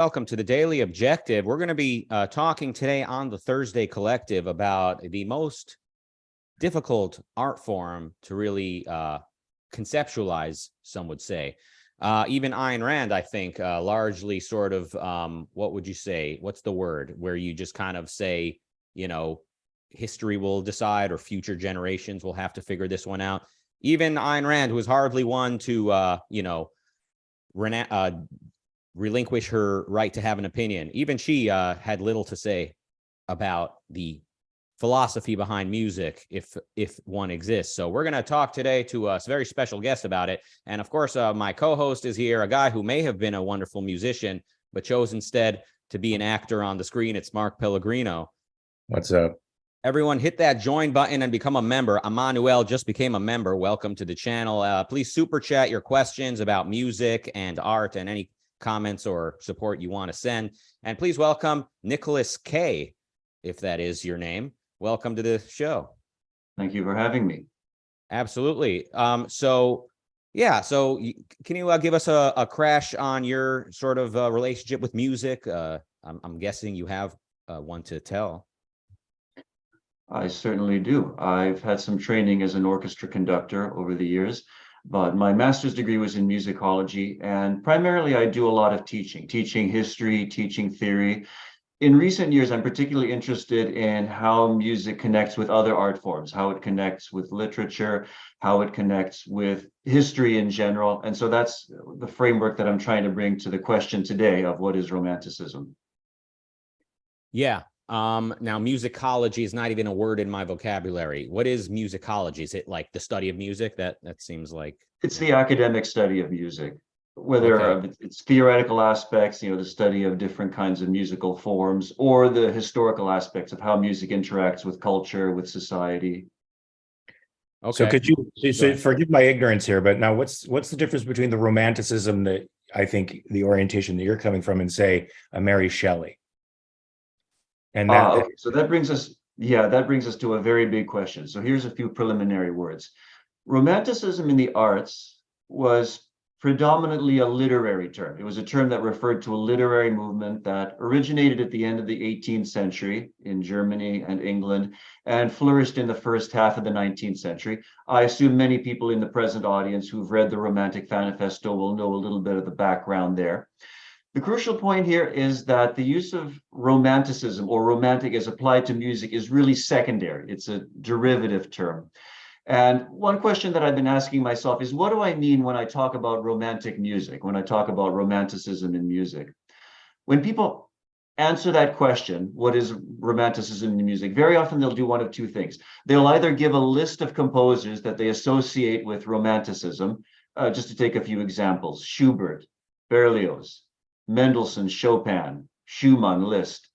Welcome to the Daily Objective. We're going to be talking today on the Thursday Collective about the most difficult art form to really conceptualize, some would say. Even Ayn Rand, I think, largely sort of, what would you say? What's the word? Where you just kind of say, you know, history will decide or future generations will have to figure this one out. Even Ayn Rand, who was hardly one to, relinquish her right to have an opinion. Even she had little to say about the philosophy behind music, if one exists. So we're going to talk today to a very special guest about it. And of course, my co-host is here, a guy who may have been a wonderful musician, but chose instead to be an actor on the screen. It's Mark Pellegrino. What's up? Everyone hit that join button and become a member. Emmanuel just became a member. Welcome to the channel. Please super chat your questions about music and art and any comments or support you want to send. And please welcome Nicolas K, if that is your name. Welcome to the show. Thank you for having me. Absolutely. So can you give us a crash on your sort of relationship with music? I'm guessing you have one to tell. I certainly do. I've had some training as an orchestra conductor over the years, but my master's degree was in musicology, and primarily I do a lot of teaching history, teaching theory. In recent years, I'm particularly interested in how music connects with other art forms, how it connects with literature, how it connects with history in general. And so that's the framework that I'm trying to bring to the question today of what is Romanticism. Yeah. Now, musicology is not even a word in my vocabulary. What is musicology? Is it like the study of music? That seems like it's the academic study of music, whether it's theoretical aspects, the study of different kinds of musical forms, or the historical aspects of how music interacts with culture, with society. Okay. So could you forgive my ignorance here, but now what's the difference between the Romanticism that I think the orientation that you're coming from and say a Mary Shelley? And okay. So that brings us to a very big question. So here's a few preliminary words. Romanticism in the arts was predominantly a literary term. It was a term that referred to a literary movement that originated at the end of the 18th century in Germany and England and flourished in the first half of the 19th century. I assume many people in the present audience who've read the Romantic Manifesto will know a little bit of the background there. The crucial point here is that the use of romanticism or romantic as applied to music is really secondary. It's a derivative term. And one question that I've been asking myself is, what do I mean when I talk about romantic music, when I talk about romanticism in music? When people answer that question, what is romanticism in music, very often they'll do one of two things. They'll either give a list of composers that they associate with romanticism, just to take a few examples: Schubert, Berlioz, Mendelssohn, Chopin, Schumann, Liszt,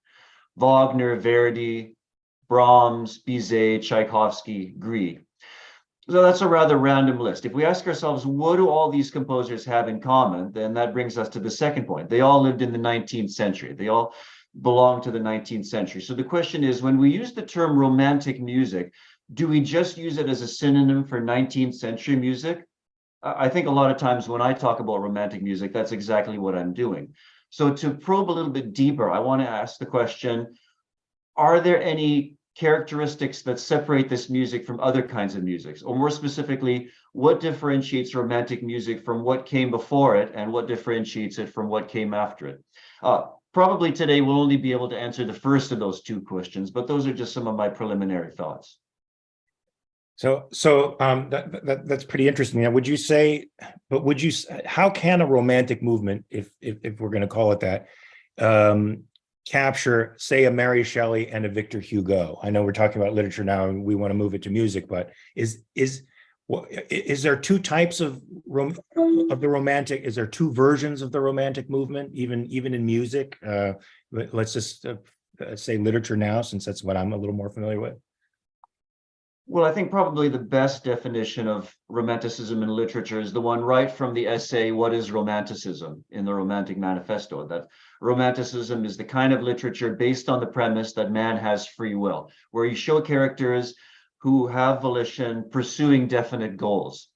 Wagner, Verdi, Brahms, Bizet, Tchaikovsky, Grieg. So that's a rather random list. If we ask ourselves, what do all these composers have in common? Then that brings us to the second point. They all lived in the 19th century. They all belong to the 19th century. So the question is, when we use the term romantic music, do we just use it as a synonym for 19th century music? I think a lot of times when I talk about romantic music, that's exactly what I'm doing. So to probe a little bit deeper, I want to ask the question, are there any characteristics that separate this music from other kinds of music? Or more specifically, what differentiates romantic music from what came before it, and what differentiates it from what came after it? Probably today we'll only be able to answer the first of those two questions, but those are just some of my preliminary thoughts. So that's pretty interesting. Now, how can a romantic movement, if we're going to call it that, capture, say, a Mary Shelley and a Victor Hugo? I know we're talking about literature now and we want to move it to music, but is there two types of the romantic? Is there two versions of the romantic movement, even in music? Let's just say literature now, since that's what I'm a little more familiar with. Well, I think probably the best definition of romanticism in literature is the one right from the essay, What is Romanticism, in the Romantic Manifesto, that romanticism is the kind of literature based on the premise that man has free will, where you show characters who have volition pursuing definite goals.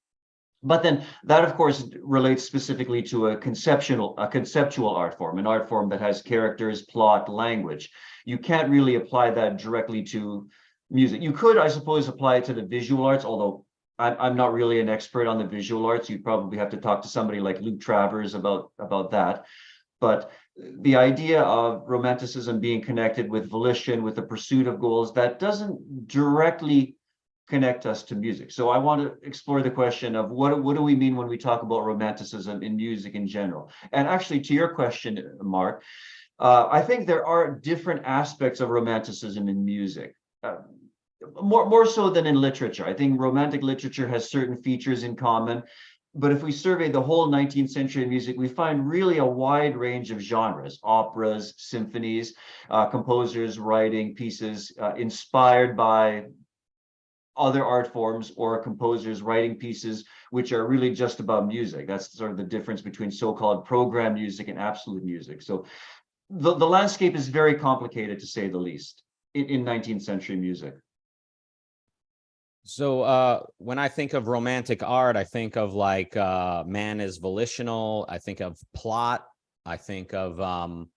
But then that, of course, relates specifically to a conceptual art form, an art form that has characters, plot, language. You can't really apply that directly to music. You could, I suppose, apply it to the visual arts, although I'm not really an expert on the visual arts. You'd probably have to talk to somebody like Luke Travers about that. But the idea of Romanticism being connected with volition, with the pursuit of goals, that doesn't directly connect us to music. So I want to explore the question of what do we mean when we talk about Romanticism in music in general? And actually, to your question, Mark, I think there are different aspects of Romanticism in music. More so than in literature. I think Romantic literature has certain features in common. But if we survey the whole 19th century music, we find really a wide range of genres: operas, symphonies, composers writing pieces inspired by other art forms, or composers writing pieces which are really just about music. That's sort of the difference between so-called program music and absolute music. So the landscape is very complicated, to say the least, in 19th century music. So when I think of romantic art, I think of like man is volitional. I think of plot. I think of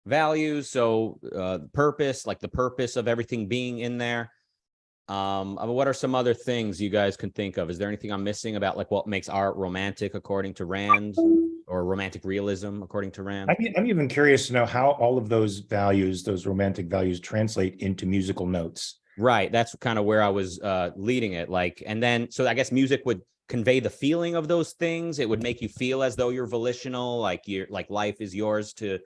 values. So purpose, like the purpose of everything being in there. What are some other things you guys can think of? Is there anything I'm missing about like what makes art romantic according to Rand, or romantic realism according to Rand? I'm even curious to know how all of those values, those romantic values, translate into musical notes. Right. That's kind of where I was leading it. Like, and then, so I guess music would convey the feeling of those things. It would make you feel as though you're volitional, like life is yours to,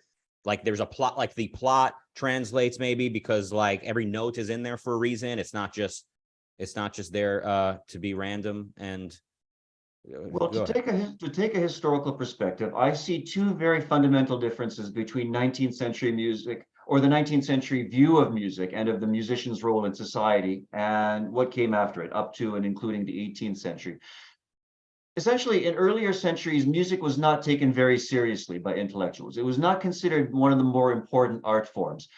like there's a plot, like the plot translates maybe because like every note is in there for a reason. It's not just there to be random. And well, to take a historical perspective, I see two very fundamental differences between 19th century music, or the 19th century view of music and of the musician's role in society, and what came after it, up to and including the 18th century. Essentially, in earlier centuries, music was not taken very seriously by intellectuals. It was not considered one of the more important art forms.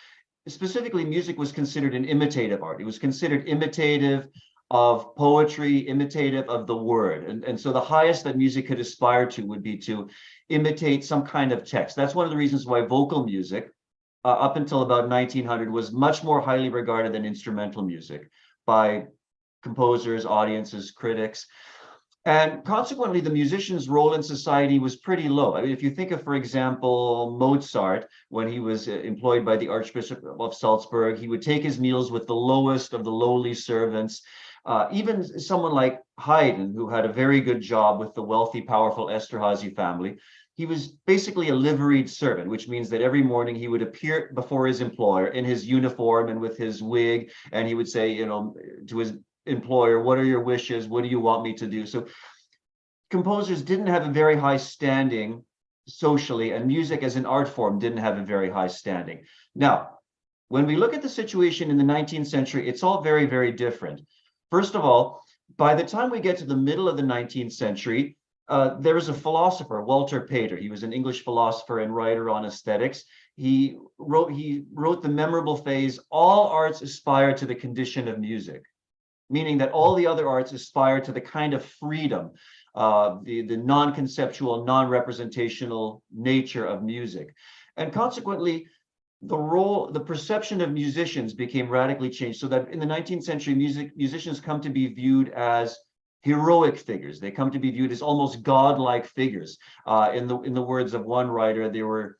Specifically, music was considered an imitative art. It was considered imitative of poetry, imitative of the word. And so the highest that music could aspire to would be to imitate some kind of text. That's one of the reasons why vocal music, up until about 1900, was much more highly regarded than instrumental music by composers, audiences, critics. And consequently, the musician's role in society was pretty low. I mean, if you think of, for example, Mozart, when he was employed by the Archbishop of Salzburg, he would take his meals with the lowest of the lowly servants. Even someone like Haydn, who had a very good job with the wealthy, powerful Esterhazy family, he was basically a liveried servant, which means that every morning he would appear before his employer in his uniform and with his wig, and he would say, you know, to his employer, what are your wishes? What do you want me to do? So composers didn't have a very high standing socially, and music as an art form didn't have a very high standing. Now, when we look at the situation in the 19th century, it's all very, very different. First of all, by the time we get to the middle of the 19th century, there was a philosopher, Walter Pater. He was an English philosopher and writer on aesthetics. He wrote the memorable phrase, "All arts aspire to the condition of music," meaning that all the other arts aspire to the kind of freedom, the non-conceptual, non-representational nature of music. And consequently, the perception of musicians became radically changed, so that in the 19th century, musicians come to be viewed as heroic figures. They come to be viewed as almost godlike figures. In the words of one writer, they were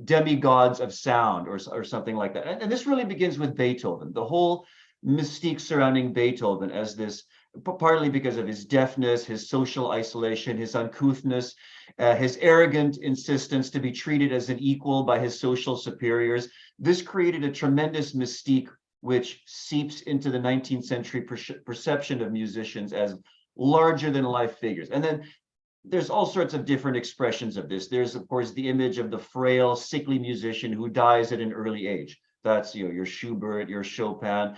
demigods of sound, or something like that. And this really begins with Beethoven. The whole mystique surrounding Beethoven as this, partly because of his deafness, his social isolation, his uncouthness, his arrogant insistence to be treated as an equal by his social superiors. This created a tremendous mystique which seeps into the 19th century perception of musicians as larger than life figures. And then there's all sorts of different expressions of this. There's, of course, the image of the frail, sickly musician who dies at an early age. That's, you know, your Schubert, your Chopin.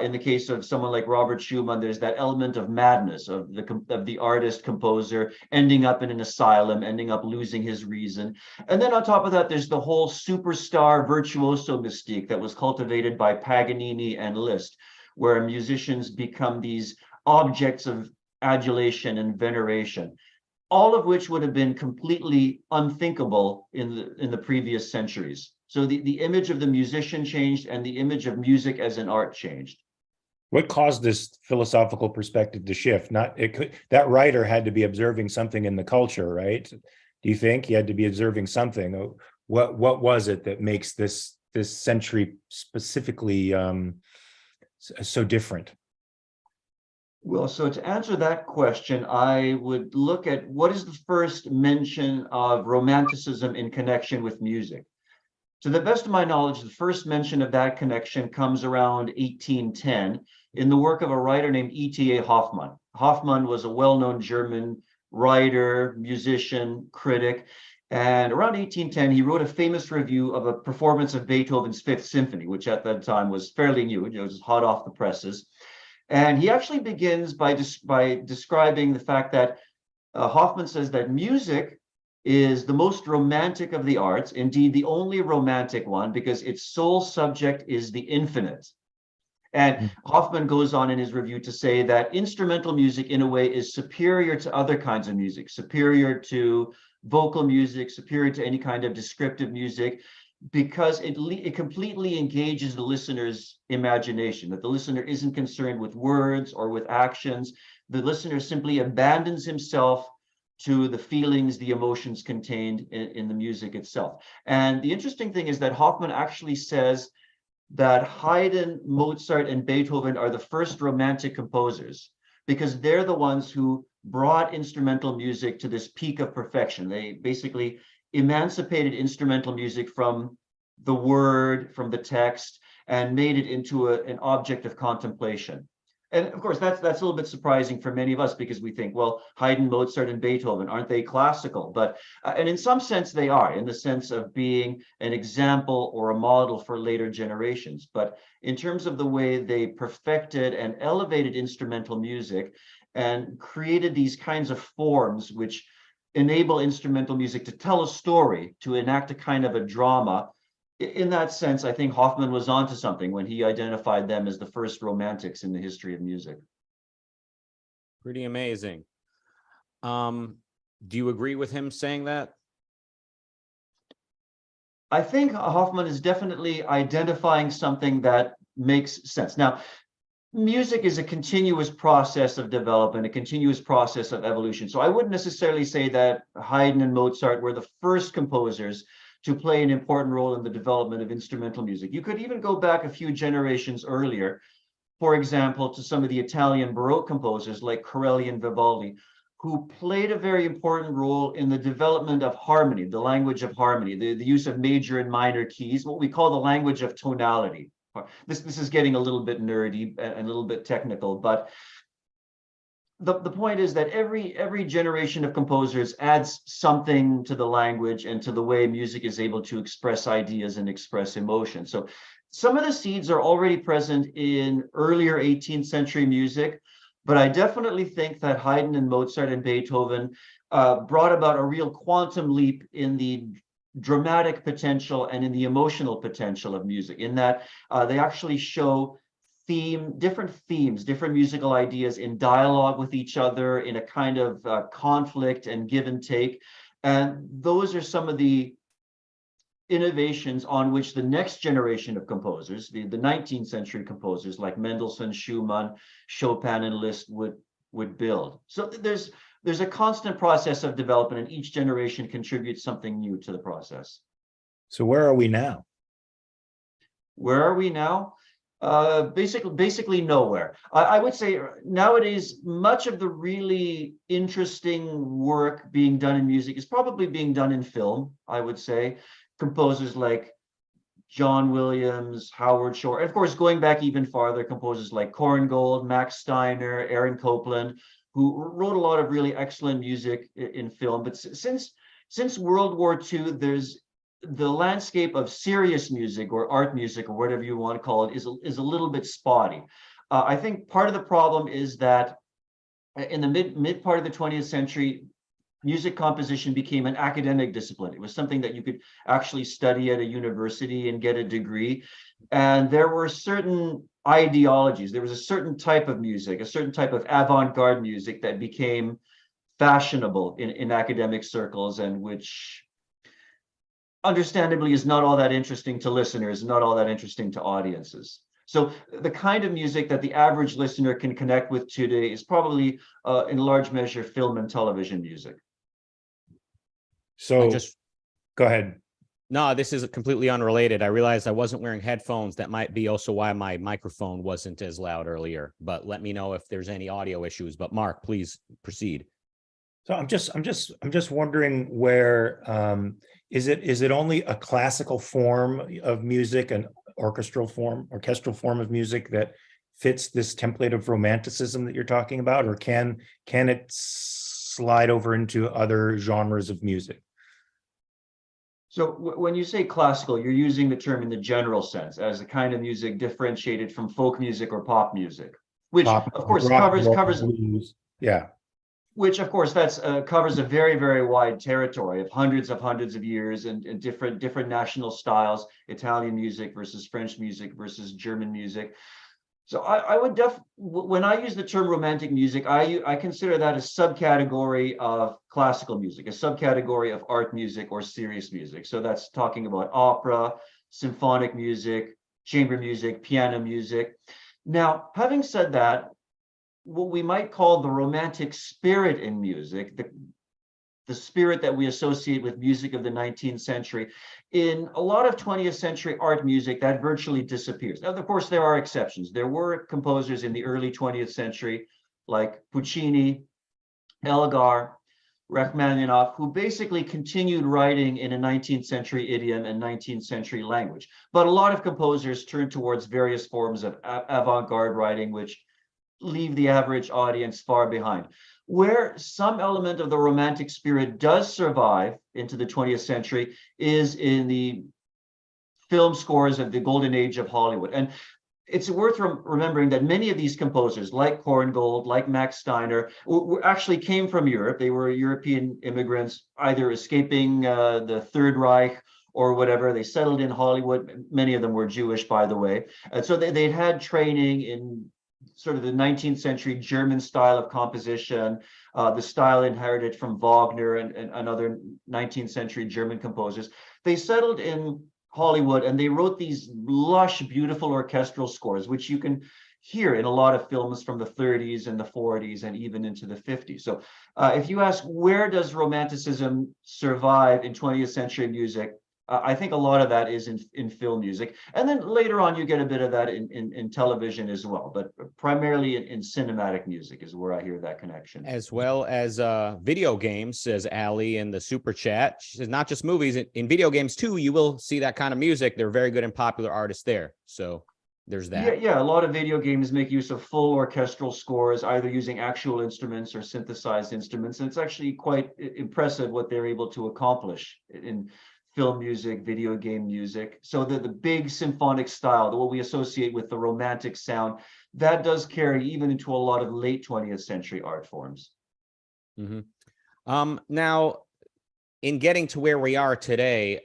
In the case of someone like Robert Schumann, there's that element of madness of the artist composer ending up in an asylum, ending up losing his reason. And then on top of that, there's the whole superstar virtuoso mystique that was cultivated by Paganini and Liszt, where musicians become these objects of adulation and veneration, all of which would have been completely unthinkable in the previous centuries. So the image of the musician changed, and the image of music as an art changed. What caused this philosophical perspective to shift? That writer had to be observing something in the culture, right? Do you think he had to be observing something? What was it that makes this century specifically so different? Well, so to answer that question, I would look at what is the first mention of Romanticism in connection with music. To the best of my knowledge, the first mention of that connection comes around 1810 in the work of a writer named E.T.A. Hoffmann. Hoffmann was a well-known German writer, musician, critic, and around 1810, he wrote a famous review of a performance of Beethoven's Fifth Symphony, which at that time was fairly new. It was hot off the presses. And he actually begins by describing the fact that Hoffmann says that music is the most romantic of the arts, indeed the only romantic one, because its sole subject is the infinite. And Hoffmann goes on in his review to say that instrumental music, in a way, is superior to other kinds of music, superior to vocal music, superior to any kind of descriptive music, because it completely engages the listener's imagination, that the listener isn't concerned with words or with actions. The listener simply abandons himself to the feelings, the emotions contained in the music itself. And the interesting thing is that Hoffmann actually says that Haydn, Mozart, and Beethoven are the first romantic composers, because they're the ones who brought instrumental music to this peak of perfection. They basically emancipated instrumental music from the word, from the text, and made it into an object of contemplation. And of course, that's a little bit surprising for many of us, because we think, well, Haydn, Mozart, and Beethoven, aren't they classical? But and in some sense they are, in the sense of being an example or a model for later generations. But in terms of the way they perfected and elevated instrumental music and created these kinds of forms which enable instrumental music to tell a story, to enact a kind of a drama, in that sense, I think Hoffmann was onto something when he identified them as the first romantics in the history of music. Pretty amazing. Do you agree with him saying that? I think Hoffmann is definitely identifying something that makes sense. Now, music is a continuous process of development, a continuous process of evolution. So I wouldn't necessarily say that Haydn and Mozart were the first composers to play an important role in the development of instrumental music. You could even go back a few generations earlier, for example, to some of the Italian Baroque composers like Corelli and Vivaldi, who played a very important role in the development of harmony, the language of harmony, the use of major and minor keys, what we call the language of tonality. This is getting a little bit nerdy and a little bit technical, but the point is that every generation of composers adds something to the language and to the way music is able to express ideas and express emotion. So some of the seeds are already present in earlier 18th century music, but I definitely think that Haydn and Mozart and Beethoven brought about a real quantum leap in the dramatic potential and in the emotional potential of music, in that they actually show different themes, different musical ideas in dialogue with each other, in a kind of conflict and give and take. And those are some of the innovations on which the next generation of composers, the 19th century composers like Mendelssohn, Schumann, Chopin, and Liszt would build. So there's a constant process of development, and each generation contributes something new to the process. So where are we now? Where are we now? Basically nowhere. I would say nowadays, much of the really interesting work being done in music is probably being done in film, I would say. Composers like John Williams, Howard Shore, and of course, going back even farther, composers like Korngold, Max Steiner, Aaron Copland, who wrote a lot of really excellent music in film. But since World War II, there's the landscape of serious music or art music or whatever you want to call it is a little bit spotty. I think part of the problem is that in the mid part of the 20th century, music composition became an academic discipline. It was something that you could actually study at a university and get a degree. And there were certain ideologies. There was a certain type of music, a certain type of avant-garde music that became fashionable in academic circles, and which understandably is not all that interesting to listeners, not all that interesting to audiences. So the kind of music that the average listener can connect with today is probably in large measure film and television music. So go ahead. No, this is completely unrelated. I realized I wasn't wearing headphones. That might be also why my microphone wasn't as loud earlier, but let me know if there's any audio issues. But Mark, please proceed. So I'm just wondering where is it only a classical form of music, an orchestral form of music that fits this template of romanticism that you're talking about, or can it slide over into other genres of music? So when you say classical, you're using the term in the general sense as a kind of music differentiated from folk music or pop music, which of course covers yeah. Which of course that's covers a very, very wide territory of hundreds of years and different national styles, Italian music versus French music versus German music. So I would when I use the term romantic music, I consider that a subcategory of classical music, a subcategory of art music or serious music. So that's talking about opera, symphonic music, chamber music, piano music. Now, having said that, what we might call the romantic spirit in music, the spirit that we associate with music of the 19th century, in a lot of 20th century art music, that virtually disappears. Now, of course, there are exceptions. There were composers in the early 20th century, like Puccini, Elgar, Rachmaninoff, who basically continued writing in a 19th century idiom and 19th century language. But a lot of composers turned towards various forms of avant-garde writing, which leave the average audience far behind. Where some element of the romantic spirit does survive into the 20th century is in the film scores of the golden age of Hollywood. And it's worth remembering that many of these composers, like Korngold, like Max Steiner, actually came from Europe. They were European immigrants, either escaping the Third Reich or whatever. They settled in Hollywood. Many of them were Jewish, by the way. And so they'd had training in sort of the 19th century German style of composition, the style inherited from Wagner and other 19th century German composers. They settled in Hollywood and they wrote these lush, beautiful orchestral scores, which you can hear in a lot of films from the 30s and the 40s and even into the 50s. So if you ask, where does romanticism survive in 20th century music? I think a lot of that is in film music. And then later on, you get a bit of that in television as well. But primarily in cinematic music is where I hear that connection. As well as video games, says Ali in the super chat. She says, not just movies, in video games too, you will see that kind of music. They're very good and popular artists there. So there's that. Yeah, a lot of video games make use of full orchestral scores, either using actual instruments or synthesized instruments. And it's actually quite impressive what they're able to accomplish in film music, video game music. So the big symphonic style, what we associate with the romantic sound, that does carry even into a lot of late 20th century art forms. Mm-hmm. Now, in getting to where we are today,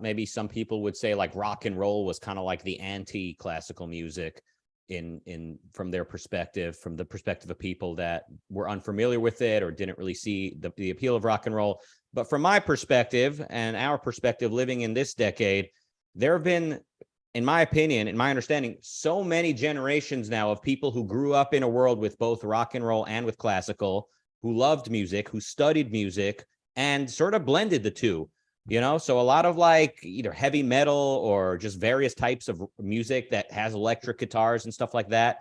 maybe some people would say like rock and roll was kind of like the anti-classical music from their perspective, from the perspective of people that were unfamiliar with it or didn't really see the appeal of rock and roll. But from my perspective and our perspective living in this decade, there have been, in my opinion, in my understanding, so many generations now of people who grew up in a world with both rock and roll and with classical, who loved music, who studied music, and sort of blended the two, you know? So a lot of like either heavy metal or just various types of music that has electric guitars and stuff like that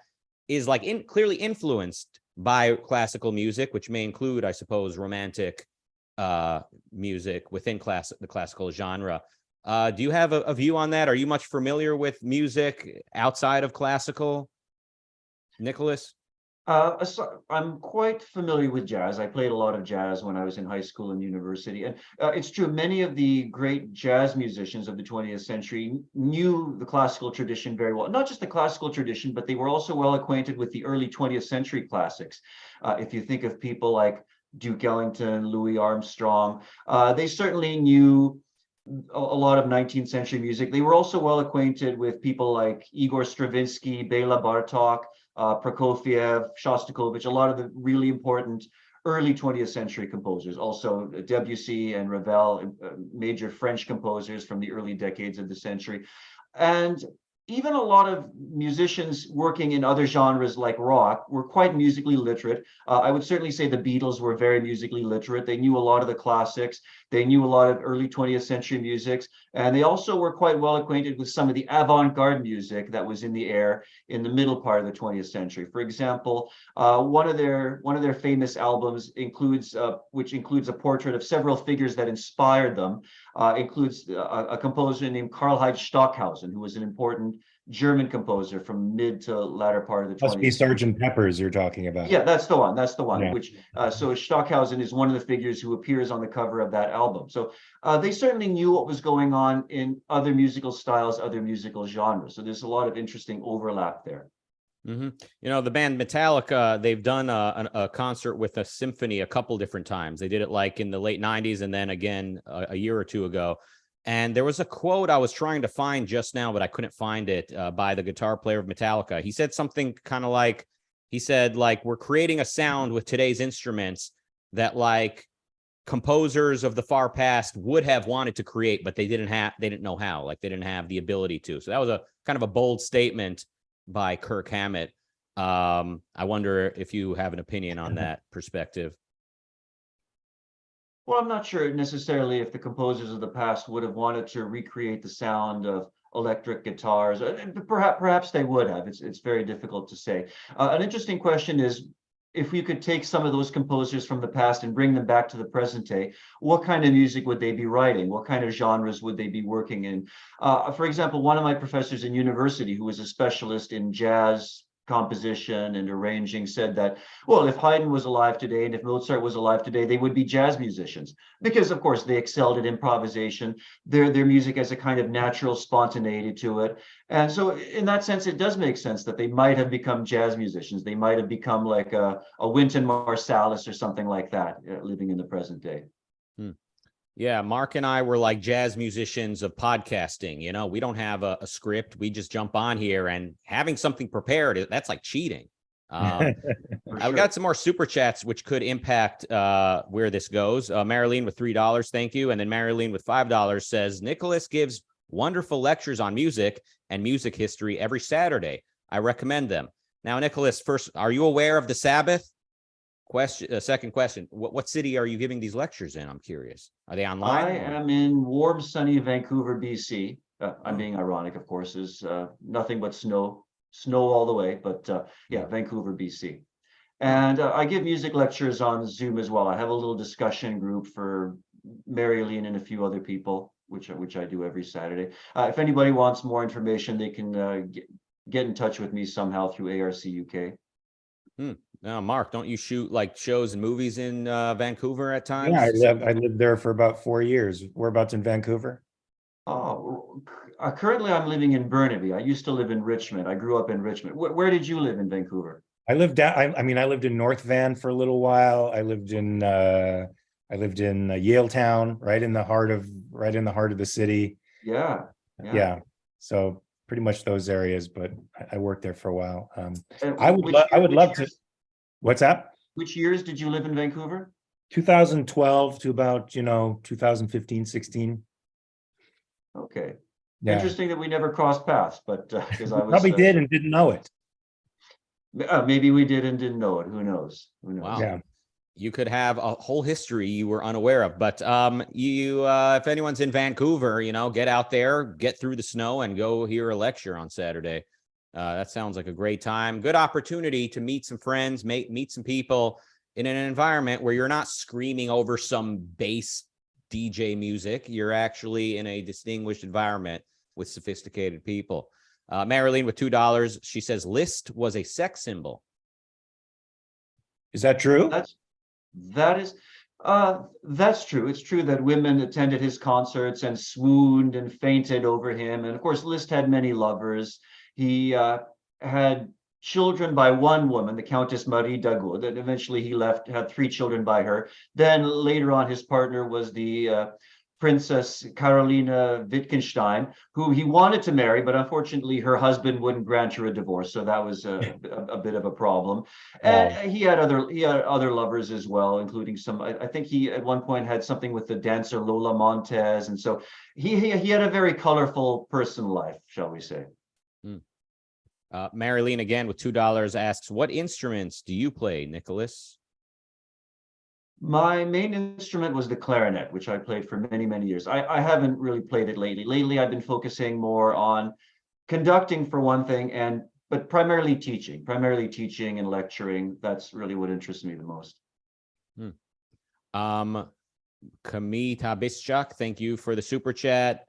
is like clearly influenced by classical music, which may include, I suppose, romantic music within the classical genre. Do you have a view on that? Are you much familiar with music outside of classical, Nicholas? I'm quite familiar with jazz. I played a lot of jazz when I was in high school and university. And it's true, many of the great jazz musicians of the 20th century knew the classical tradition very well. Not just the classical tradition, but they were also well acquainted with the early 20th century classics. If you think of people like Duke Ellington, Louis Armstrong. They certainly knew a lot of 19th century music. They were also well acquainted with people like Igor Stravinsky, Bela Bartok, Prokofiev, Shostakovich, a lot of the really important early 20th century composers. Also Debussy and Ravel, major French composers from the early decades of the century. And even a lot of musicians working in other genres like rock were quite musically literate. I would certainly say the Beatles were very musically literate. They knew a lot of the classics. They knew a lot of early 20th century musics. And they also were quite well acquainted with some of the avant-garde music that was in the air in the middle part of the 20th century. For example, one of their famous albums includes, which includes a portrait of several figures that inspired them, includes a composer named Karl-Heinz Stockhausen, who was an important German composer from mid to latter part of the 20th Must be century. Sgt. Pepper's you're talking about. Yeah, that's the one. That's the one. Yeah. Which so Stockhausen is one of the figures who appears on the cover of that album. So they certainly knew what was going on in other musical styles, other musical genres. So there's a lot of interesting overlap there. Mm-hmm. You know, the band Metallica, they've done a concert with a symphony a couple different times. They did it like in the late 90s and then again a year or two ago. And there was a quote I was trying to find just now, but I couldn't find it, by the guitar player of Metallica. He said something kind of like, he said, like, we're creating a sound with today's instruments that like composers of the far past would have wanted to create, but they didn't know how, like they didn't have the ability to. So that was a kind of a bold statement by Kirk Hammett. I wonder if you have an opinion on that perspective. Well, I'm not sure necessarily if the composers of the past would have wanted to recreate the sound of electric guitars. Perhaps they would have. It's very difficult to say. An interesting question is, if we could take some of those composers from the past and bring them back to the present day, what kind of music would they be writing? What kind of genres would they be working in? For example, one of my professors in university, who was a specialist in jazz composition and arranging, said that, well, if Haydn was alive today and if Mozart was alive today, they would be jazz musicians, because of course they excelled at improvisation. Their music has a kind of natural spontaneity to it. And so in that sense, it does make sense that they might have become jazz musicians. They might have become like a Wynton Marsalis or something like that, living in the present day. Yeah, Mark and I were like jazz musicians of podcasting. You know, we don't have a script. We just jump on here, and having something prepared, that's like cheating. I've got some more super chats, which could impact where this goes. Marilyn with $3, thank you. And then Marilyn with $5 says, Nicolas gives wonderful lectures on music and music history every Saturday. I recommend them. Now, Nicolas, first, are you aware of the Sabbath? Second question, what city are you giving these lectures in? I'm curious. Are they online? I am in warm, sunny Vancouver, BC. I'm being ironic, of course. There's nothing but snow all the way, but yeah, Vancouver, BC. And I give music lectures on Zoom as well. I have a little discussion group for Marilyn and a few other people, which I do every Saturday. If anybody wants more information, they can get in touch with me somehow through ARCUK. Now, Mark, don't you shoot like shows and movies in Vancouver at times? Yeah, I lived there for about 4 years. Whereabouts in Vancouver? Oh, currently I'm living in Burnaby. I used to live in Richmond. I grew up in Richmond. Where did you live in Vancouver? I lived down. I mean, I lived in North Van for a little while. I lived in Yaletown, right in the heart of the city. Yeah. So pretty much those areas, but I worked there for a while. And I would love to. What's that? Which years did you live in Vancouver? 2012 to about 2015, 16. Okay. Yeah. Interesting that we never crossed paths, but because I was Probably did and didn't know it. Maybe we did and didn't know it. Who knows? Wow. Yeah. You could have a whole history you were unaware of. But if anyone's in Vancouver, get out there, get through the snow, and go hear a lecture on Saturday. That sounds like a great time. Good opportunity to meet some friends, meet some people in an environment where you're not screaming over some bass DJ music. You're actually in a distinguished environment with sophisticated people. Marilyn with $2, she says Liszt was a sex symbol. Is that true? That's true. It's true that women attended his concerts and swooned and fainted over him. And of course, Liszt had many lovers. He had children by one woman, the Countess Marie d'Agoult, and eventually he had 3 children by her. Then later on, his partner was the Princess Carolina Wittgenstein, who he wanted to marry, but unfortunately her husband wouldn't grant her a divorce, so that was a bit of a problem. And he had other lovers as well, including some. I think he at one point had something with the dancer Lola Montez, and so he had a very colorful personal life, shall we say. Marilyn again with $2 asks, what instruments do you play, Nicolas? My main instrument was the clarinet, which I played for many, many years. I haven't really played it lately. Lately, I've been focusing more on conducting for one thing, but primarily teaching and lecturing. That's really what interests me the most. Kamita Bischak, thank you for the super chat.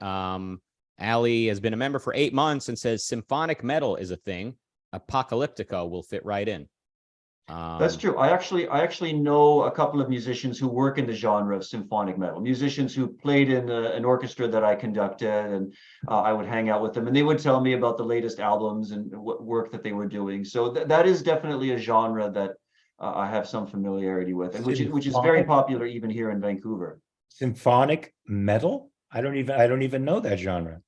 Ali has been a member for 8 months and says symphonic metal is a thing. Apocalyptica will fit right in. That's true. I actually know a couple of musicians who work in the genre of symphonic metal, musicians who played in an orchestra that I conducted, and I would hang out with them, and they would tell me about the latest albums and what work that they were doing. So that is definitely a genre that I have some familiarity with, and which is very popular even here in Vancouver. Symphonic metal? I don't even know that genre.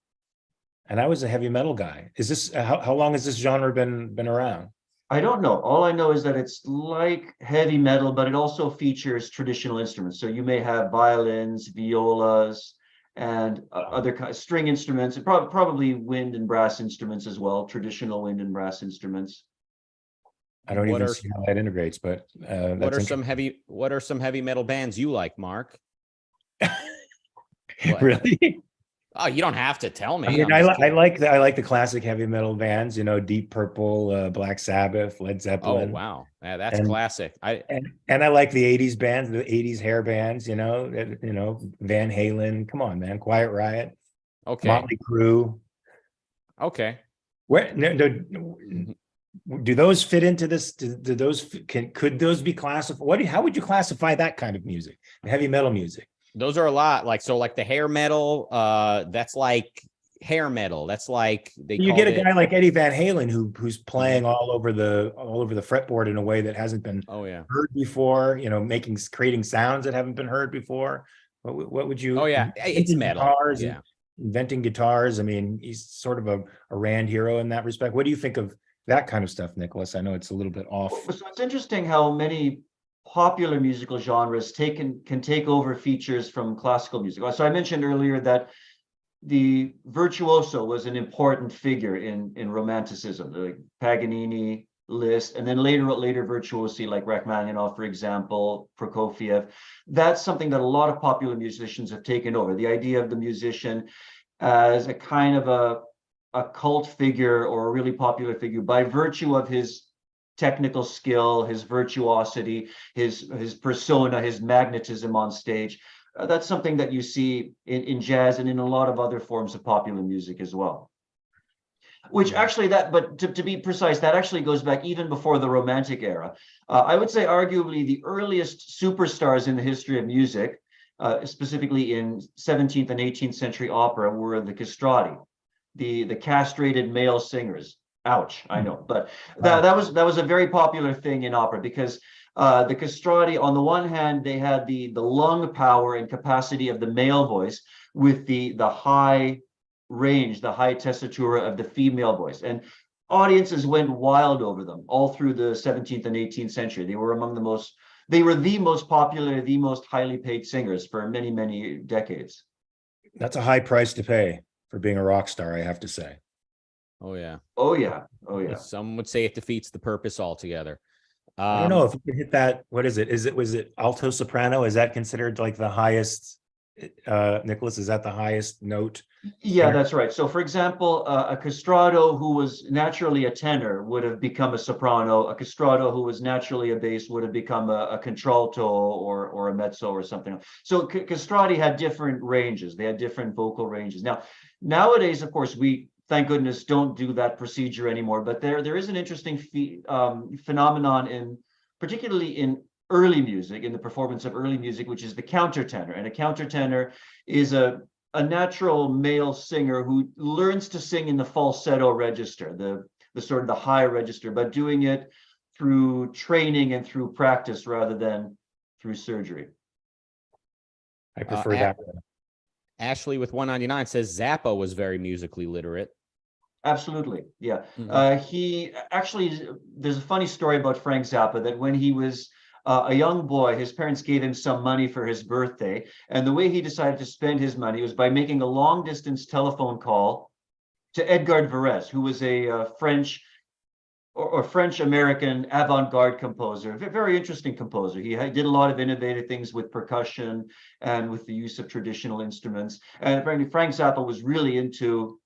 And I was a heavy metal guy. Is this how long has this genre been around? I don't know. All I know is that it's like heavy metal, but it also features traditional instruments. So you may have violins, violas, and other kinds of string instruments, and probably wind and brass instruments as well, traditional wind and brass instruments. I don't even see how that integrates, but what are some heavy metal bands you like, Mark? Really? Oh, you don't have to tell me. I mean, I like the classic heavy metal bands, you know, Deep Purple, Black Sabbath, Led Zeppelin. Oh, wow. That's classic. And I like the 80s bands, the 80s hair bands, you know, Van Halen. Come on, man. Quiet Riot. Okay. Motley Crue. Okay. Where do those fit into this? Could those be classified? How would you classify that kind of music? Heavy metal music. Those are a lot like the hair metal, that's like hair metal. That's like you get a guy like Eddie Van Halen who's playing all over the fretboard in a way that hasn't been heard before, you know, creating sounds that haven't been heard before. What would you it's metal. Guitars, inventing guitars. I mean, he's sort of a Rand hero in that respect. What do you think of that kind of stuff, Nicolas? I know it's a little bit off. So it's interesting how many popular musical genres can take over features from classical music. So I mentioned earlier that the virtuoso was an important figure in Romanticism, like Paganini, Liszt, and then later virtuosi like Rachmaninoff, for example, Prokofiev. That's something that a lot of popular musicians have taken over. The idea of the musician as a kind of a cult figure or a really popular figure by virtue of his technical skill, his virtuosity, his persona, his magnetism on stage. That's something that you see in jazz and in a lot of other forms of popular music as well. Which actually but to be precise, that actually goes back even before the Romantic era. I would say arguably the earliest superstars in the history of music, specifically in 17th and 18th century opera, were the castrati, the castrated male singers. Ouch, I know, but that was a very popular thing in opera because the castrati, on the one hand, they had the lung power and capacity of the male voice with the high range, the high tessitura of the female voice, and audiences went wild over them all through the 17th and 18th century. They were the most popular, the most highly paid singers for many, many decades. That's a high price to pay for being a rock star, I have to say. Oh yeah. Oh yeah. Oh yeah. Some would say it defeats the purpose altogether. I don't know if you can hit that. What is it? Was it alto soprano? Is that considered like the highest? Nicolas, is that the highest note? Yeah, that's right. So for example, a castrato who was naturally a tenor would have become a soprano. A castrato who was naturally a bass would have become a contralto or a mezzo or something. So castrati had different ranges. They had different vocal ranges. Now, nowadays, of course, we, thank goodness, don't do that procedure anymore. But there is an interesting phenomenon particularly in early music, in the performance of early music, which is the countertenor. And a countertenor is a natural male singer who learns to sing in the falsetto register, the the sort of the high register, but doing it through training and through practice rather than through surgery. I prefer that. Ashley with 199 says Zappa was very musically literate. Absolutely, yeah. Mhm. He actually, there's a funny story about Frank Zappa that when he was a young boy, his parents gave him some money for his birthday, and the way he decided to spend his money was by making a long distance telephone call to Edgar Varese, who was a French or French American avant-garde composer, a very interesting composer. He did a lot of innovative things with percussion and with the use of traditional instruments. And apparently Frank Zappa was really into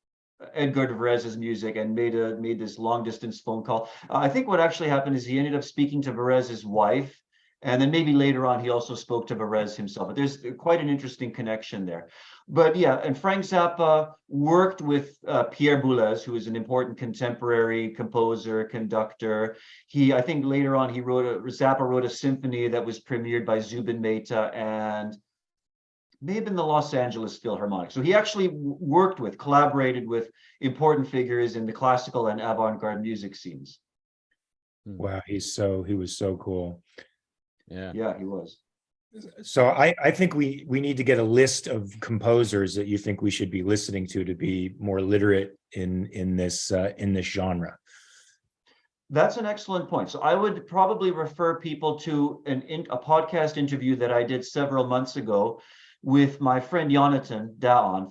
Edgar Varese's music and made this long distance phone call. I think what actually happened is he ended up speaking to Varese's wife, and then maybe later on he also spoke to Varese himself. But there's quite an interesting connection there. But yeah, and Frank Zappa worked with Pierre Boulez, who is an important contemporary composer, conductor. I think later on Zappa wrote a symphony that was premiered by Zubin Mehta and may have been the Los Angeles Philharmonic. So he actually collaborated with important figures in the classical and avant-garde music scenes. Wow, he was so cool. Yeah, he was. So I think we need to get a list of composers that you think we should be listening to be more literate in this genre. That's an excellent point. So I would probably refer people to a podcast interview that I did several months ago with my friend Yonatan Daon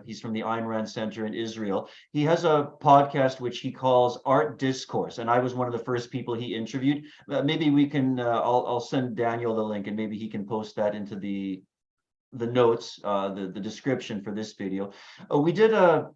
he's from the Ayn Rand Center in Israel. He has a podcast which he calls Art Discourse, and I was one of the first people he interviewed. Maybe we can, I'll send Daniel the link and maybe he can post that into the notes, the description for this video. We did a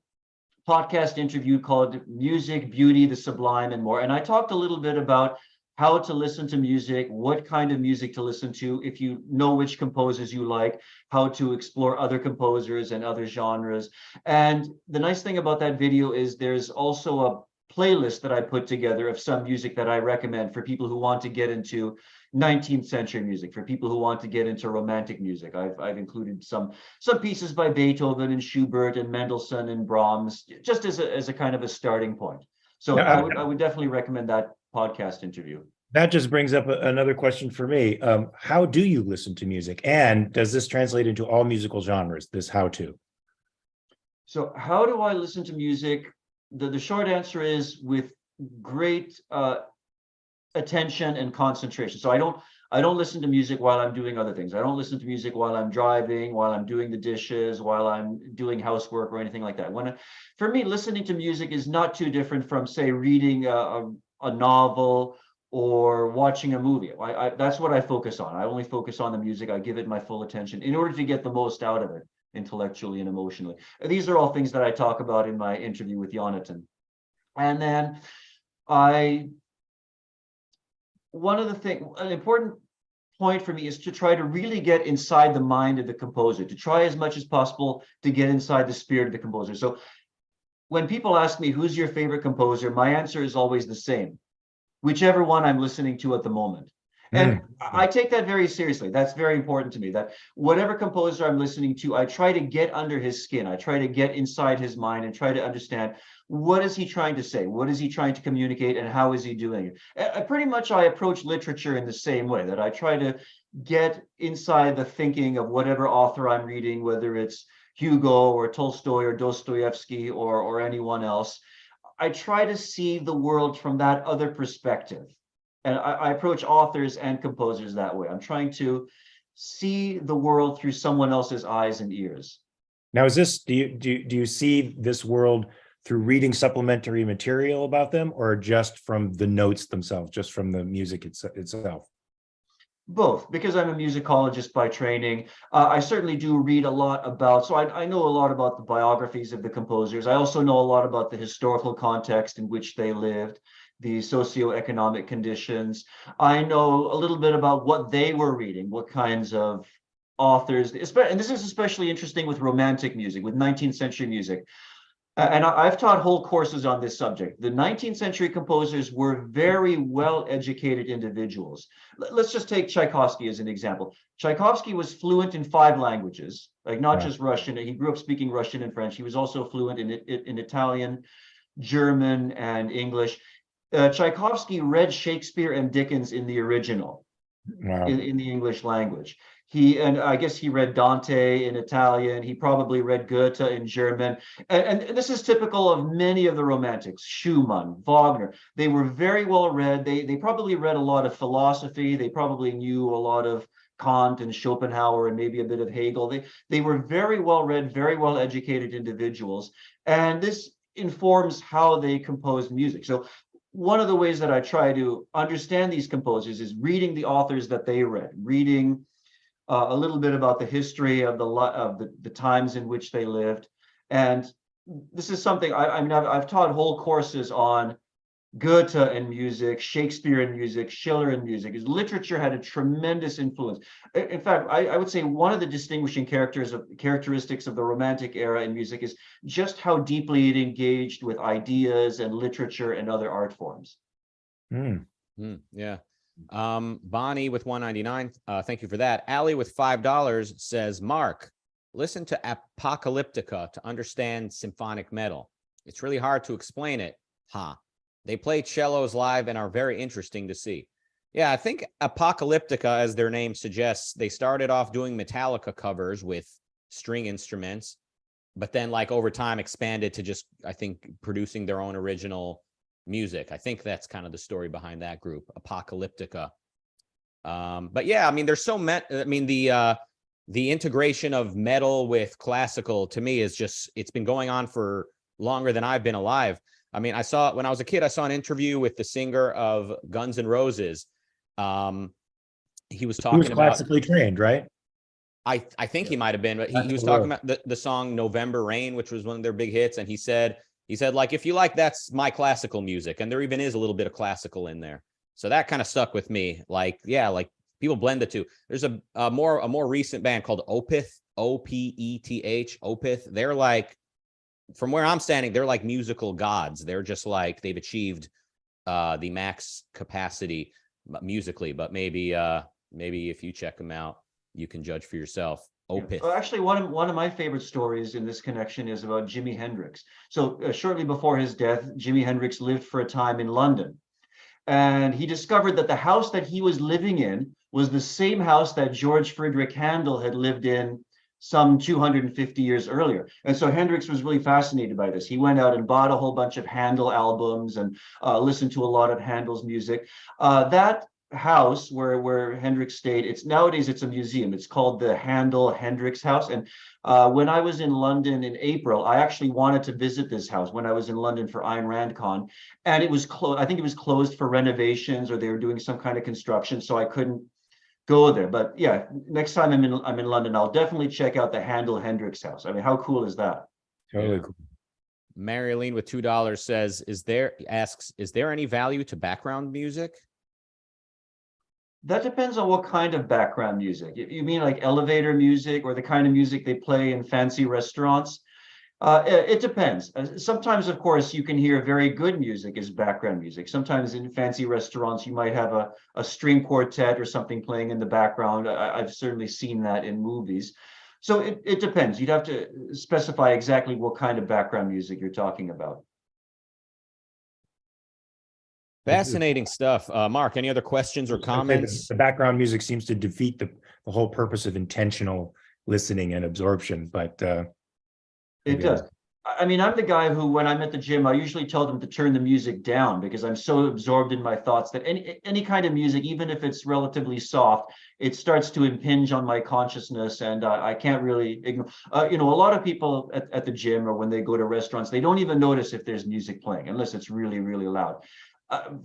podcast interview called Music, Beauty, the Sublime, and More. And I talked a little bit about how to listen to music, what kind of music to listen to, if you know which composers you like, how to explore other composers and other genres. And the nice thing about that video is there's also a playlist that I put together of some music that I recommend for people who want to get into 19th century music, for people who want to get into romantic music. I've included some pieces by Beethoven and Schubert and Mendelssohn and Brahms, just as a kind of a starting point. So I would definitely recommend that podcast interview. That just brings up another question for me. How do you listen to music? And does this translate into all musical genres, this how-to? So how do I listen to music? The short answer is with great attention and concentration. So I don't listen to music while I'm doing other things. I don't listen to music while I'm driving, while I'm doing the dishes, while I'm doing housework or anything like that. For me, listening to music is not too different from, say, reading a novel or watching a movie. That's what I focus on. I only focus on the music. I give it my full attention in order to get the most out of it, intellectually and emotionally. And these are all things that I talk about in my interview with Yonatan. And then an important point for me is to try to really get inside the mind of the composer, to try as much as possible to get inside the spirit of the composer. So when people ask me, who's your favorite composer? My answer is always the same, whichever one I'm listening to at the moment. And I take that very seriously. That's very important to me, that whatever composer I'm listening to, I try to get under his skin. I try to get inside his mind and try to understand, what is he trying to say? What is he trying to communicate? And how is he doing it? Pretty much I approach literature in the same way, that I try to get inside the thinking of whatever author I'm reading, whether it's Hugo or Tolstoy or Dostoevsky or anyone else. I try to see the world from that other perspective. And I approach authors and composers that way. I'm trying to see the world through someone else's eyes and ears. Now, do you see this world through reading supplementary material about them, or just from the notes themselves, just from the music itself? Both, because I'm a musicologist by training. I certainly do read a lot about, so I know a lot about the biographies of the composers. I also know a lot about the historical context in which they lived, the socioeconomic conditions. I know a little bit about what they were reading, what kinds of authors, and this is especially interesting with romantic music, with 19th century music. And I've taught whole courses on this subject. The 19th century composers were very well-educated individuals. Let's just take Tchaikovsky as an example. Tchaikovsky was fluent in 5 languages, like not just Russian. He grew up speaking Russian and French. He was also fluent in Italian, German, and English. Tchaikovsky read Shakespeare and Dickens in the original, Wow. in the English language. And I guess he read Dante in Italian. He probably read Goethe in German. And this is typical of many of the Romantics, Schumann, Wagner. They were very well read. They probably read a lot of philosophy. They probably knew a lot of Kant and Schopenhauer and maybe a bit of Hegel. They were very well read, very well educated individuals. And this informs how they composed music. So one of the ways that I try to understand these composers is reading the authors that they read, reading a little bit about the history of the times in which they lived. And this is something I've taught whole courses on Goethe and music, Shakespeare and music, Schiller and music. His literature had a tremendous influence. In fact, I would say one of the distinguishing characteristics of the Romantic era in music is just how deeply it engaged with ideas and literature and other art forms. Yeah. Bonnie with 199. Thank you for that. Allie with $5 says, Mark, listen to Apocalyptica to understand symphonic metal. It's really hard to explain it. They play cellos live and are very interesting to see. Yeah, I think Apocalyptica, as their name suggests, they started off doing Metallica covers with string instruments, but then like over time expanded to just, I think, producing their own original music. I think that's kind of the story behind that group, Apocalyptica. But yeah, I mean, there's so the integration of metal with classical to me is just, it's been going on for longer than I've been alive. I mean, when I was a kid, I saw an interview with the singer of Guns N' Roses. He was talking about classically trained, right? I think he might have been, but he was talking about the song November Rain, which was one of their big hits. And he said, like, if you like, that's my classical music. And there even is a little bit of classical in there. So that kind of stuck with me. Like, yeah, like people blend the two. There's a more recent band called Opeth, Opeth, Opeth. They're like, from where I'm standing, they're like musical gods. They're just like, they've achieved the max capacity musically, but maybe if you check them out, you can judge for yourself. Opeth. Well, actually, one of my favorite stories in this connection is about Jimi Hendrix. So shortly before his death, Jimi Hendrix lived for a time in London. And he discovered that the house that he was living in was the same house that George Friedrich Handel had lived in some 250 years earlier. And so Hendrix was really fascinated by this. He went out and bought a whole bunch of Handel albums and listened to a lot of Handel's music. That house where Hendrix stayed, nowadays it's a museum. It's called the Handel Hendrix House. And when I was in London in April, I actually wanted to visit this house when I was in London for Ayn Rand Con, and it was closed. I think it was closed for renovations, or they were doing some kind of construction, so I couldn't go there. But yeah, next time I'm in London, I'll definitely check out the Handel Hendrix House. I mean, how cool is that? Totally cool. Marilyn with $2 says, is there any value to background music? That depends on what kind of background music. You mean like elevator music, or the kind of music they play in fancy restaurants? It depends. Sometimes, of course, you can hear very good music as background music. Sometimes in fancy restaurants, you might have a string quartet or something playing in the background. I've certainly seen that in movies. So it depends. You'd have to specify exactly what kind of background music you're talking about. Fascinating stuff. Mark, any other questions or comments? The background music seems to defeat the whole purpose of intentional listening and absorption, but it does. I mean, I'm the guy who, when I'm at the gym, I usually tell them to turn the music down, because I'm so absorbed in my thoughts that any kind of music, even if it's relatively soft, it starts to impinge on my consciousness, and I can't really ignore. A lot of people at the gym, or when they go to restaurants, they don't even notice if there's music playing unless it's really, really loud.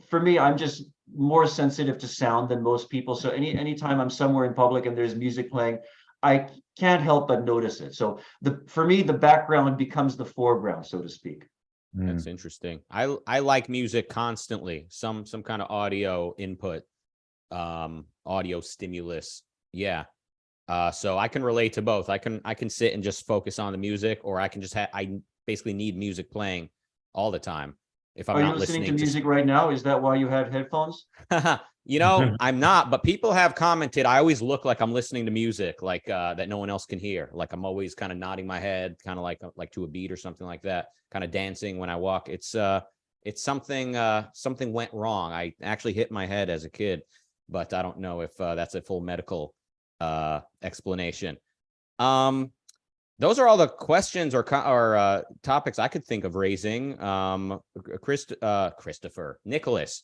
For me, I'm just more sensitive to sound than most people. So anytime I'm somewhere in public and there's music playing, I can't help but notice it. So for me, the background becomes the foreground, so to speak. That's interesting. I like music constantly, some kind of audio input, audio stimulus. Yeah. So I can relate to both. I can sit and just focus on the music, or I can just I basically need music playing all the time. If I'm Are not you listening to listening music right now? Is that why you have headphones? You know, I'm not, but people have commented. I always look like I'm listening to music, like that no one else can hear. Like I'm always kind of nodding my head, kind of like to a beat or something like that, kind of dancing when I walk. It's something something went wrong. I actually hit my head as a kid, but I don't know if that's a full medical explanation. Those are all the questions or topics I could think of raising. Christopher, Nicholas,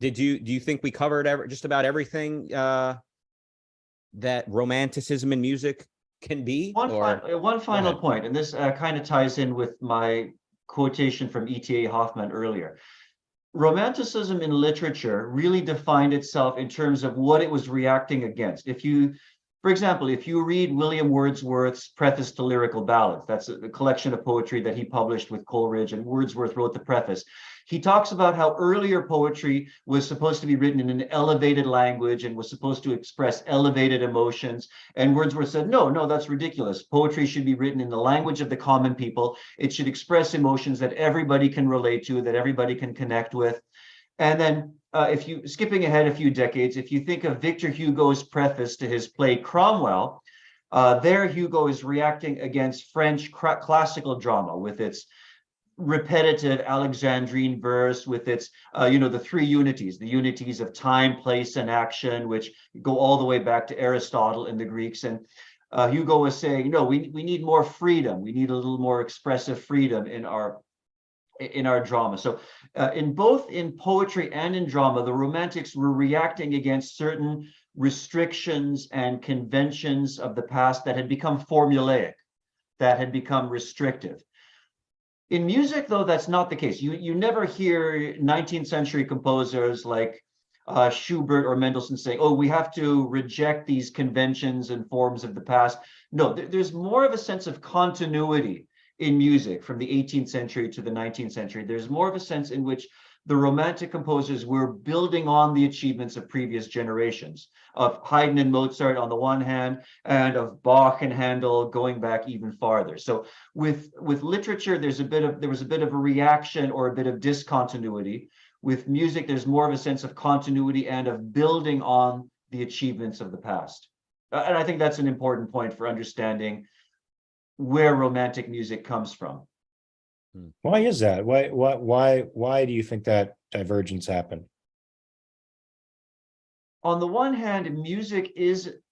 do you think we covered just about everything that romanticism in music can be? One final point, and this kind of ties in with my quotation from E.T.A. Hoffmann earlier. Romanticism in literature really defined itself in terms of what it was reacting against. For example, if you read William Wordsworth's Preface to Lyrical Ballads, that's a collection of poetry that he published with Coleridge, and Wordsworth wrote the preface. He talks about how earlier poetry was supposed to be written in an elevated language and was supposed to express elevated emotions. And Wordsworth said, no, that's ridiculous. Poetry should be written in the language of the common people. It should express emotions that everybody can relate to, that everybody can connect with. And then if you, skipping ahead a few decades, if you think of Victor Hugo's preface to his play Cromwell, there Hugo is reacting against French classical drama with its repetitive Alexandrine verse, with its, the three unities, the unities of time, place, and action, which go all the way back to Aristotle and the Greeks. And Hugo was saying, no, we need more freedom. We need a little more expressive freedom in our drama. So in poetry and in drama, the Romantics were reacting against certain restrictions and conventions of the past that had become formulaic, that had become restrictive. In music, though, that's not the case. You never hear 19th century composers like Schubert or Mendelssohn saying, oh, we have to reject these conventions and forms of the past. No, there's more of a sense of continuity in music from the 18th century to the 19th century. There's more of a sense in which the Romantic composers were building on the achievements of previous generations, of Haydn and Mozart on the one hand, and of Bach and Handel going back even farther. So with literature, there was a bit of a reaction or a bit of discontinuity. With music, there's more of a sense of continuity and of building on the achievements of the past. And I think that's an important point for understanding where Romantic music comes from. Why is that? Why do you think that divergence happened? On the one hand, music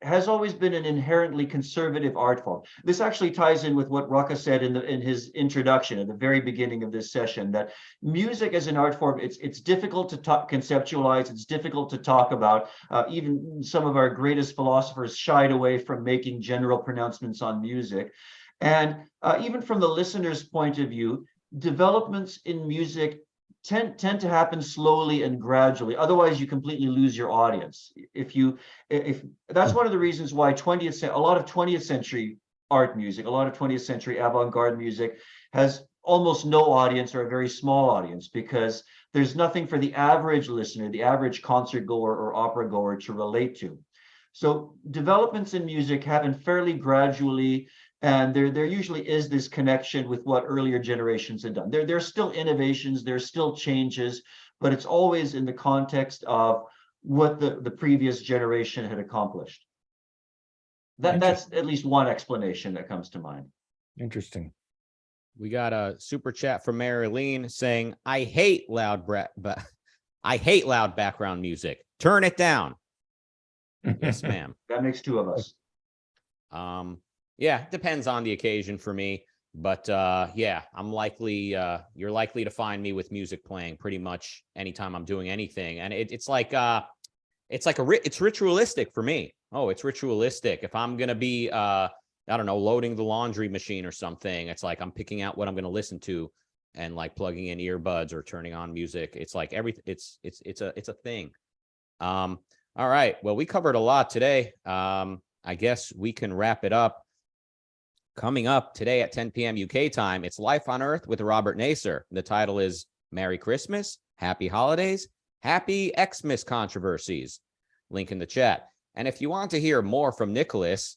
has always been an inherently conservative art form. This actually ties in with what Raka said in his introduction at the very beginning of this session, that music as an art form, it's difficult to conceptualize, it's difficult to talk about. Even some of our greatest philosophers shied away from making general pronouncements on music. And even from the listener's point of view, developments in music tend to happen slowly and gradually. Otherwise, you completely lose your audience. If that's one of the reasons why a lot of 20th century art music, a lot of 20th century avant-garde music has almost no audience or a very small audience, because there's nothing for the average listener, the average concert goer or opera goer to relate to. So developments in music happen fairly gradually, and there usually is this connection with what earlier generations had done. There's still innovations, there's still changes, but it's always in the context of what the previous generation had accomplished. That's at least one explanation that comes to mind. Interesting. We got a super chat from Marilyn saying, I hate loud background music. Turn it down. Yes, ma'am. That makes two of us. Yeah, depends on the occasion for me, but yeah, you're likely to find me with music playing pretty much anytime I'm doing anything, and it's ritualistic for me. Oh, it's ritualistic. If I'm gonna be I don't know, loading the laundry machine or something, it's like I'm picking out what I'm gonna listen to and like plugging in earbuds or turning on music. It's like it's a thing. All right, well, we covered a lot today. I guess we can wrap it up. Coming up today at 10 p.m. UK time, it's Life on Earth with Robert Nasser. The title is Merry Christmas, Happy Holidays, Happy Xmas Controversies. Link in the chat. And if you want to hear more from Nicholas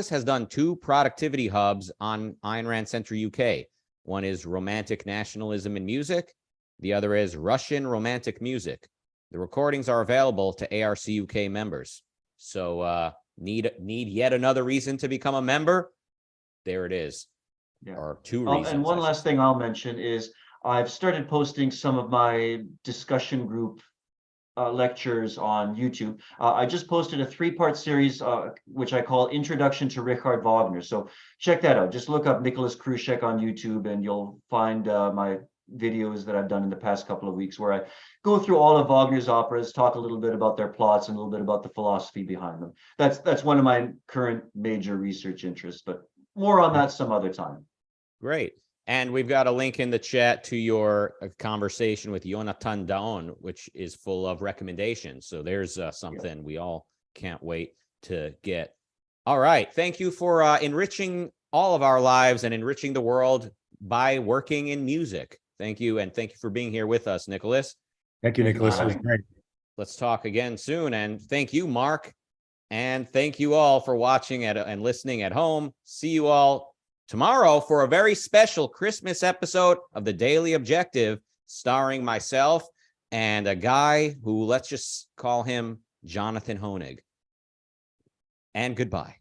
has done 2 productivity hubs on Ayn Rand Center UK. One is Romantic Nationalism in Music. The other is Russian Romantic Music. The recordings are available to ARCUK members. So need yet another reason to become a member? There it is. Yeah. Or two reasons. And one last thing I'll mention is I've started posting some of my discussion group lectures on YouTube. I just posted a 3-part series, which I call Introduction to Richard Wagner. So check that out. Just look up Nicolas Krusek on YouTube and you'll find my videos that I've done in the past couple of weeks where I go through all of Wagner's operas, talk a little bit about their plots and a little bit about the philosophy behind them. That's one of my current major research interests, but more on that some other time. Great. And we've got a link in the chat to your conversation with Jonathan Daon, which is full of recommendations. So there's something we all can't wait to get. All right. Thank you for enriching all of our lives and enriching the world by working in music. Thank you. And thank you for being here with us, Nicolas. Thank you, Nicolas. It was great. Let's talk again soon. And thank you, Mark. And thank you all for watching and listening at home. See you all tomorrow for a very special Christmas episode of The Daily Objective, starring myself and a guy who, let's just call him Jonathan Hoenig. And goodbye.